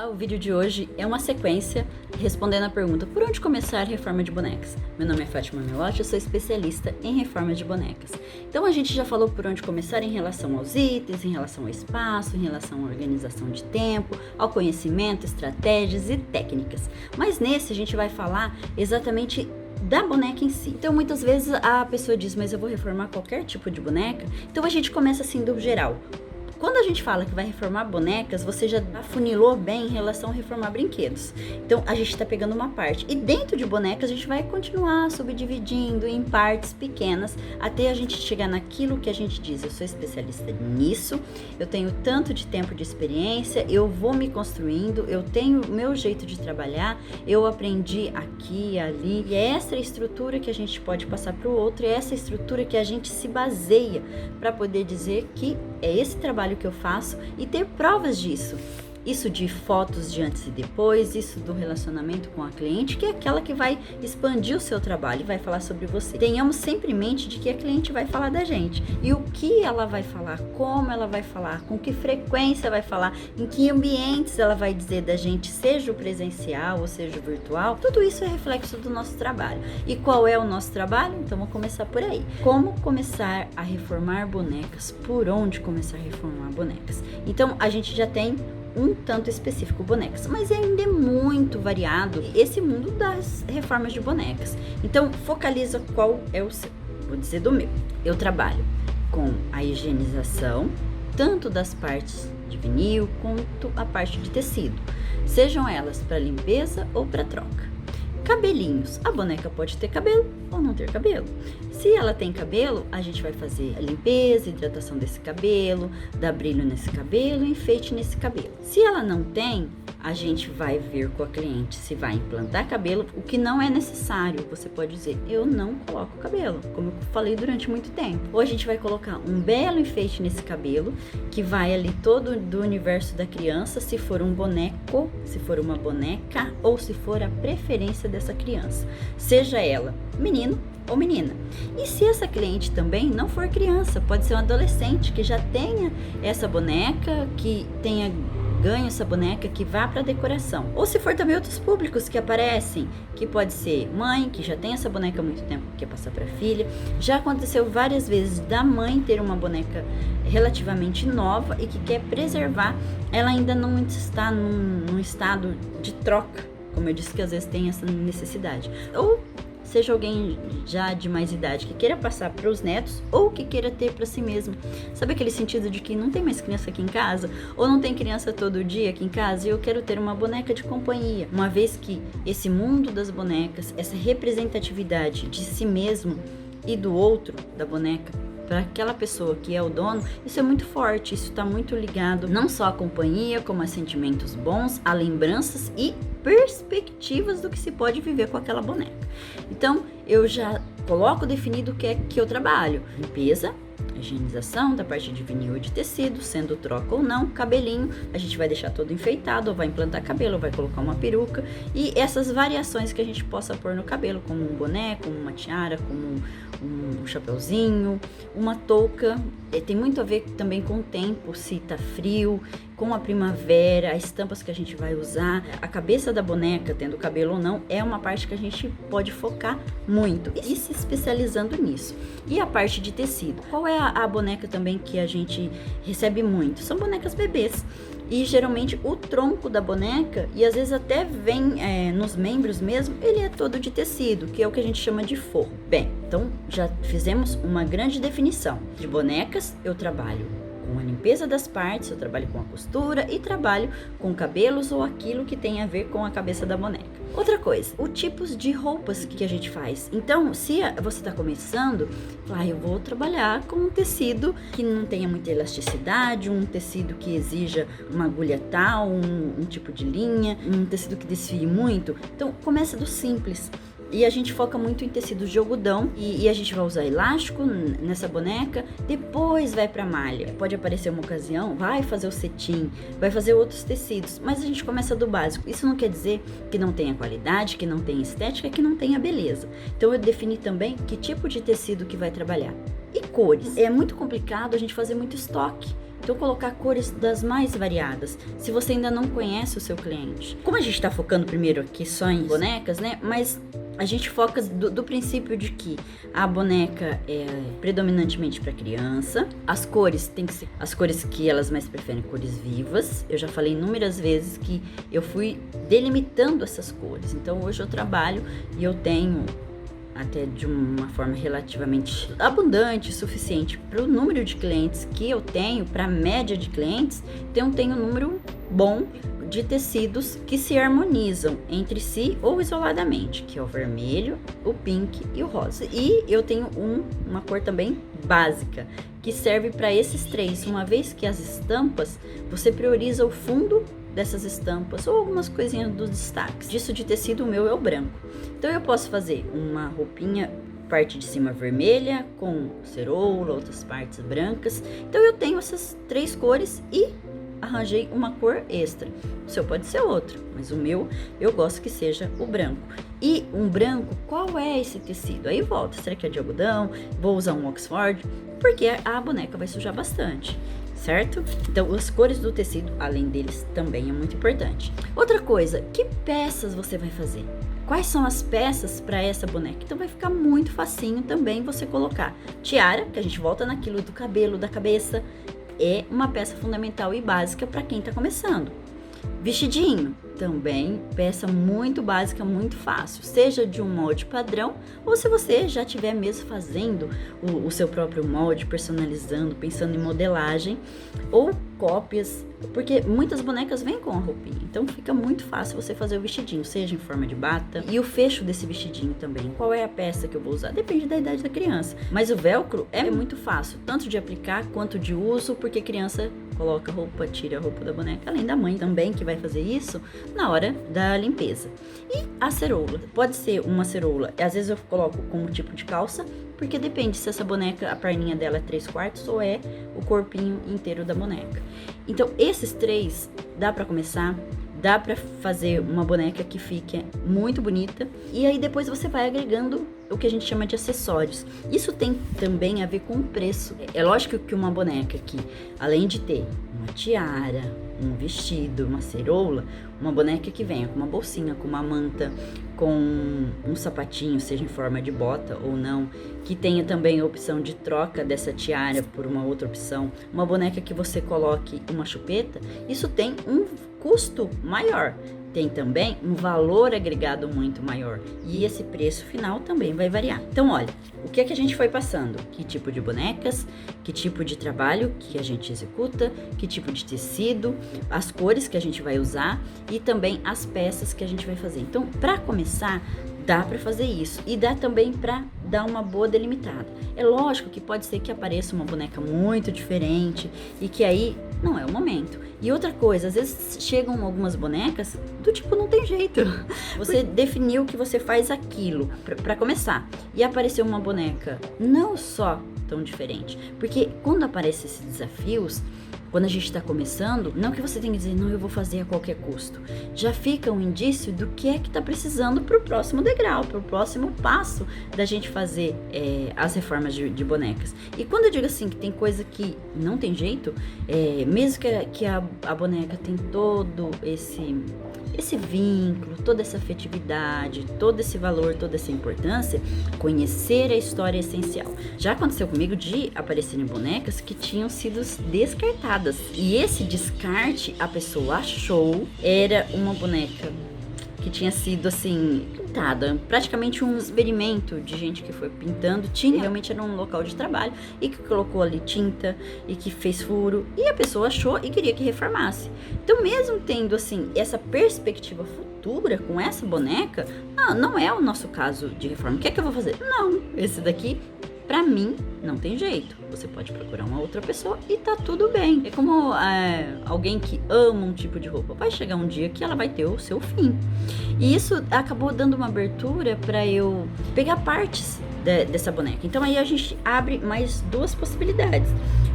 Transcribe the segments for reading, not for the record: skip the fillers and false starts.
Olá, o vídeo de hoje é uma sequência respondendo a pergunta: por onde começar a reforma de bonecas? Meu nome é Fátima Melotti, eu sou especialista em reforma de bonecas. Então a gente já falou por onde começar em relação aos itens, em relação ao espaço, em relação à organização de tempo, ao conhecimento, estratégias e técnicas. Mas nesse a gente vai falar exatamente da boneca em si. Então muitas vezes a pessoa diz: mas eu vou reformar qualquer tipo de boneca. Então a gente começa assim do geral. Quando a gente fala que vai reformar bonecas, você já afunilou bem em relação a reformar brinquedos. Então, a gente está pegando uma parte. E dentro de bonecas, a gente vai continuar subdividindo em partes pequenas, até a gente chegar naquilo que a gente diz: eu sou especialista nisso, eu tenho tanto de tempo de experiência, eu vou me construindo, eu tenho o meu jeito de trabalhar, eu aprendi aqui e ali. E é essa estrutura que a gente pode passar para o outro, é essa estrutura que a gente se baseia para poder dizer que é esse trabalho que eu faço e ter provas disso. Isso de fotos de antes e depois, isso do relacionamento com a cliente, que é aquela que vai expandir o seu trabalho e vai falar sobre você. Tenhamos sempre em mente de que a cliente vai falar da gente e o que ela vai falar, como ela vai falar, com que frequência vai falar, em que ambientes ela vai dizer da gente, seja o presencial ou seja o virtual. Tudo isso é reflexo do nosso trabalho. E qual é o nosso trabalho? Então vamos começar por aí. Como começar a reformar bonecas? Por onde começar a reformar bonecas? Então a gente já tem um tanto específico bonecas, mas ainda é muito variado esse mundo das reformas de bonecas. Então focaliza qual é o seu. Vou dizer do meu. Eu trabalho com a higienização tanto das partes de vinil quanto a parte de tecido, sejam elas para limpeza ou para troca. Cabelinhos, a boneca pode ter cabelo ou não ter cabelo. Se ela tem cabelo, a gente vai fazer a limpeza, hidratação desse cabelo, dar brilho nesse cabelo, enfeite nesse cabelo. Se ela não tem, a gente vai ver com a cliente se vai implantar cabelo, o que não é necessário. Você pode dizer: eu não coloco cabelo, como eu falei durante muito tempo. Ou a gente vai colocar um belo enfeite nesse cabelo, que vai ali todo do universo da criança, se for um boneco, se for uma boneca, ou se for a preferência dessa criança, seja ela menino ou menina. E se essa cliente também não for criança, pode ser um adolescente que já tenha essa boneca, que tenha ganho essa boneca, que vá para decoração. Ou se for também outros públicos que aparecem, que pode ser mãe, que já tem essa boneca há muito tempo, que quer passar para filha. Já aconteceu várias vezes da mãe ter uma boneca relativamente nova e que quer preservar, ela ainda não está num estado de troca, como eu disse que às vezes tem essa necessidade. Ou seja alguém já de mais idade que queira passar para os netos ou que queira ter para si mesmo. Sabe aquele sentido de que não tem mais criança aqui em casa? Ou não tem criança todo dia aqui em casa e eu quero ter uma boneca de companhia? Uma vez que esse mundo das bonecas, essa representatividade de si mesmo e do outro, da boneca, para aquela pessoa que é o dono, isso é muito forte, isso está muito ligado não só à companhia, como a sentimentos bons, a lembranças e perspectivas do que se pode viver com aquela boneca. Então, eu já coloco definido o que é que eu trabalho: limpeza, higienização da parte de vinil e de tecido, sendo troca ou não, cabelinho, a gente vai deixar todo enfeitado, ou vai implantar cabelo, ou vai colocar uma peruca, e essas variações que a gente possa pôr no cabelo, como um boné, como uma tiara, como um chapeuzinho, uma touca. Tem muito a ver também com o tempo, se tá frio, com a primavera, as estampas que a gente vai usar. A cabeça da boneca, tendo cabelo ou não, é uma parte que a gente pode focar muito e se especializando nisso. E a parte de tecido, qual é a boneca também que a gente recebe muito? São bonecas bebês. E geralmente o tronco da boneca, e às vezes até vem nos membros mesmo, ele é todo de tecido, que é o que a gente chama de forro. Bem, então já fizemos uma grande definição. De bonecas, eu trabalho com a limpeza das partes, eu trabalho com a costura e trabalho com cabelos ou aquilo que tem a ver com a cabeça da boneca. Outra coisa, os tipos de roupas que a gente faz. Então, se você está começando, eu vou trabalhar com um tecido que não tenha muita elasticidade, um tecido que exija uma agulha tal, um tipo de linha, um tecido que desfie muito. Então, começa do simples. E a gente foca muito em tecidos de algodão e a gente vai usar elástico nessa boneca, depois vai pra malha. Pode aparecer uma ocasião, vai fazer o cetim, vai fazer outros tecidos, mas a gente começa do básico. Isso não quer dizer que não tenha qualidade, que não tenha estética, que não tenha beleza. Então eu defini também que tipo de tecido que vai trabalhar. E cores. É muito complicado a gente fazer muito estoque. Então, colocar cores das mais variadas, se você ainda não conhece o seu cliente. Como a gente tá focando primeiro aqui só em bonecas, né? Mas a gente foca do princípio de que a boneca é predominantemente para criança. As cores tem que ser as cores que elas mais preferem, cores vivas. Eu já falei inúmeras vezes que eu fui delimitando essas cores. Então hoje eu trabalho e eu tenho até de uma forma relativamente abundante, suficiente para o número de clientes que eu tenho, para a média de clientes. Então eu tenho um número bom de tecidos que se harmonizam entre si ou isoladamente, que é o vermelho, o pink e o rosa. E eu tenho uma cor também básica, que serve para esses três, uma vez que as estampas, você prioriza o fundo dessas estampas ou algumas coisinhas dos destaques. Disso de tecido, o meu é o branco. Então eu posso fazer uma roupinha, parte de cima vermelha, com ceroula, outras partes brancas. Então eu tenho essas três cores e arranjei uma cor extra. O seu pode ser outro, mas o meu eu gosto que seja o branco. E um branco, qual é esse tecido? Aí volta, será que é de algodão? Vou usar um Oxford, porque a boneca vai sujar bastante, certo? Então as cores do tecido, além deles, também é muito importante. Outra coisa, que peças você vai fazer? Quais são as peças para essa boneca? Então vai ficar muito facinho também você colocar tiara, que a gente volta naquilo do cabelo, da cabeça. É uma peça fundamental e básica para quem está começando. Vestidinho, também peça muito básica, muito fácil, seja de um molde padrão ou se você já estiver mesmo fazendo o seu próprio molde, personalizando, pensando em modelagem ou cópias, porque muitas bonecas vêm com a roupinha, então fica muito fácil você fazer o vestidinho, seja em forma de bata. E o fecho desse vestidinho também, qual é a peça que eu vou usar? Depende da idade da criança, mas o velcro é muito fácil, tanto de aplicar quanto de uso, porque criança coloca roupa, tira a roupa da boneca, além da mãe também que vai fazer isso na hora da limpeza. E a ceroula, pode ser uma ceroula, às vezes eu coloco como tipo de calça, porque depende se essa boneca, a perninha dela é 3/4 ou é o corpinho inteiro da boneca. Então esses três dá pra começar, dá pra fazer uma boneca que fique muito bonita, e aí depois você vai agregando o que a gente chama de acessórios. Isso tem também a ver com o preço. É lógico que uma boneca que, além de ter uma tiara, um vestido, uma ceroula, uma boneca que venha com uma bolsinha, com uma manta, com um sapatinho, seja em forma de bota ou não, que tenha também a opção de troca dessa tiara por uma outra opção, uma boneca que você coloque uma chupeta, isso tem um custo maior. Tem também um valor agregado muito maior e esse preço final também vai variar. Então, olha, o que é que a gente foi passando? Que tipo de bonecas, que tipo de trabalho que a gente executa, que tipo de tecido, as cores que a gente vai usar e também as peças que a gente vai fazer. Então, para começar, dá para fazer isso e dá também para dar uma boa delimitada. É lógico que pode ser que apareça uma boneca muito diferente e que aí não é o momento. E outra coisa, às vezes chegam algumas bonecas do tipo, não tem jeito. Você definiu que você faz aquilo para começar e apareceu uma boneca não só tão diferente, porque quando aparecem esses desafios, quando a gente está começando, não que você tenha que dizer, não, eu vou fazer a qualquer custo. Já fica um indício do que é que está precisando para o próximo degrau, para o próximo passo da gente fazer as reformas de bonecas. E quando eu digo assim, que tem coisa que não tem jeito, mesmo que a boneca tem todo esse vínculo, toda essa afetividade, todo esse valor, toda essa importância, conhecer a história é essencial. Já aconteceu comigo de aparecerem bonecas que tinham sido descartadas. E esse descarte, a pessoa achou, era uma boneca que tinha sido assim, pintada, praticamente um experimento de gente que foi pintando, realmente era um local de trabalho e que colocou ali tinta e que fez furo e a pessoa achou e queria que reformasse. Então mesmo tendo assim essa perspectiva futura com essa boneca, não é o nosso caso de reforma. O que é que eu vou fazer? Não, esse daqui pra mim, não tem jeito. Você pode procurar uma outra pessoa e tá tudo bem. É como alguém que ama um tipo de roupa. Vai chegar um dia que ela vai ter o seu fim. E isso acabou dando uma abertura para eu pegar partes dessa boneca. Então aí a gente abre mais duas possibilidades.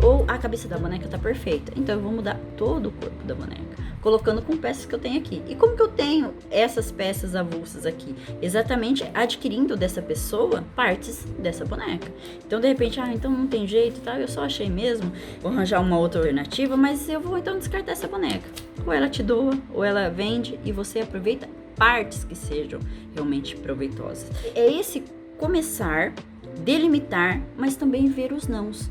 Ou a cabeça da boneca tá perfeita, então eu vou mudar todo o corpo da boneca. colocando com peças que eu tenho aqui. E como que eu tenho essas peças avulsas aqui? Exatamente adquirindo dessa pessoa partes dessa boneca. Então, de repente, então não tem jeito, tá? Eu só achei mesmo, vou arranjar uma outra alternativa, mas eu vou então descartar essa boneca. Ou ela te doa, ou ela vende e você aproveita partes que sejam realmente proveitosas. É esse começar, delimitar, mas também ver os nãos.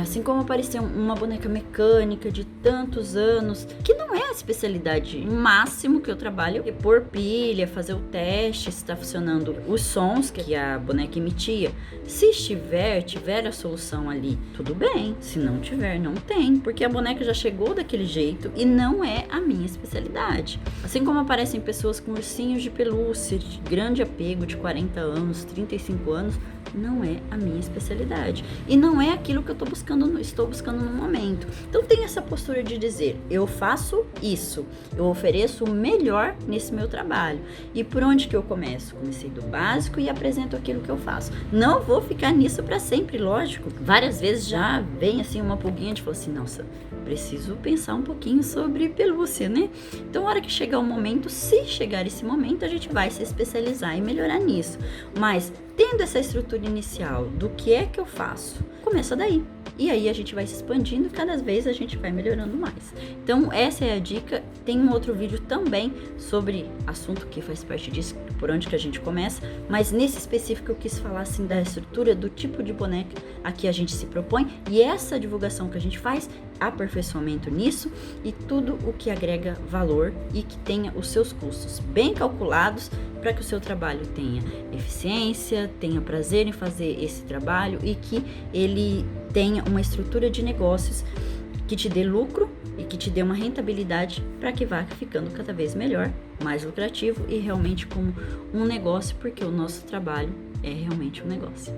Assim como apareceu uma boneca mecânica de tantos anos, que não é a especialidade. O máximo que eu trabalho é pôr pilha, fazer o teste, se está funcionando os sons que a boneca emitia. Se tiver a solução ali, tudo bem. Se não tiver, não tem, porque a boneca já chegou daquele jeito e não é a minha especialidade. Assim como aparecem pessoas com ursinhos de pelúcia, de grande apego, de 40 anos, 35 anos, não é a minha especialidade. E não é aquilo que eu estou buscando no momento. Então tem essa postura de dizer, eu faço isso, eu ofereço o melhor nesse meu trabalho. E por onde que eu começo? Comecei do básico e apresento aquilo que eu faço. Não vou ficar nisso para sempre, lógico. Várias vezes já vem assim uma pulguinha de falar assim, nossa, preciso pensar um pouquinho sobre pelúcia, né? Então, a hora que chegar o momento, se chegar esse momento, a gente vai se especializar e melhorar nisso. Mas, tendo essa estrutura inicial do que é que eu faço, começa daí. E aí a gente vai se expandindo e cada vez a gente vai melhorando mais. Então, essa é a dica. Tem um outro vídeo também sobre assunto que faz parte disso, por onde que a gente começa. Mas nesse específico eu quis falar assim da estrutura, do tipo de boneca a que a gente se propõe. E essa divulgação que a gente faz, aperfeiçoamento nisso e tudo o que agrega valor e que tenha os seus custos bem calculados para que o seu trabalho tenha eficiência, tenha prazer em fazer esse trabalho e que ele tenha uma estrutura de negócios que te dê lucro e que te dê uma rentabilidade para que vá ficando cada vez melhor, mais lucrativo e realmente como um negócio, porque o nosso trabalho é realmente um negócio.